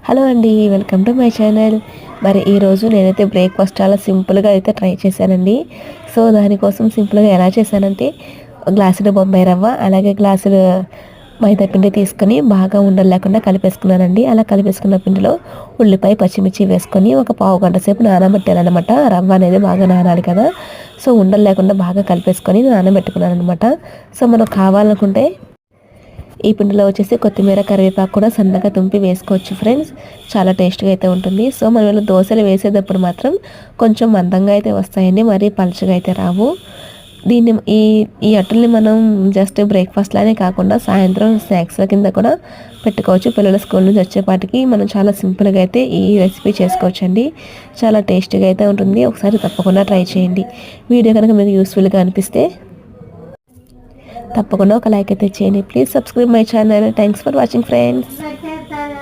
Hello అండి, welcome to my channel. మరి ఈరోజు నేనైతే బ్రేక్ఫాస్ట్ చాలా సింపుల్గా అయితే ట్రై చేశానండి. సో దానికోసం సింపుల్గా ఎలా చేశానంటే గ్లాసుడు బొంబాయి రవ్వ, అలాగే గ్లాసులు మైదా పిండి తీసుకొని బాగా ఉండలు లేకుండా కలిపేసుకున్నానండి. అలా కలిపేసుకున్న పిండిలో ఉల్లిపాయ, పచ్చిమిర్చి వేసుకొని ఒక పావు గంట సేపు నానబెట్టానమాట. రవ్వ అనేది బాగా నానాలి కదా. సో ఉండలు లేకుండా బాగా కలిపేసుకొని నానబెట్టుకున్నాను అనమాట. సో మనం కావాలనుకుంటే ఈ పిండిలో వచ్చేసి కొత్తిమీర, కరివేపాకు కూడా సన్నగా తుంపి వేసుకోవచ్చు ఫ్రెండ్స్. చాలా టేస్ట్గా అయితే ఉంటుంది. సో మనం ఇలా దోశలు వేసేటప్పుడు మాత్రం కొంచెం మందంగా అయితే వస్తాయండి, మరీ పలుచగా అయితే రావు. దీన్ని ఈ ఈ అట్టుల్ని మనం జస్ట్ బ్రేక్ఫాస్ట్ లానే కాకుండా సాయంత్రం స్నాక్స్ల కింద కూడా పెట్టుకోవచ్చు. పిల్లల స్కూల్ నుంచి వచ్చేపాటికి మనం చాలా సింపుల్గా అయితే ఈ రెసిపీ చేసుకోవచ్చండి. చాలా టేస్టీగా అయితే ఉంటుంది. ఒకసారి తప్పకుండా ట్రై చేయండి. వీడియో కనుక మీకు యూస్ఫుల్గా అనిపిస్తే తప్పకుండా ఒక లైక్ అయితే చేయండి. Please subscribe my channel. Thanks for watching friends.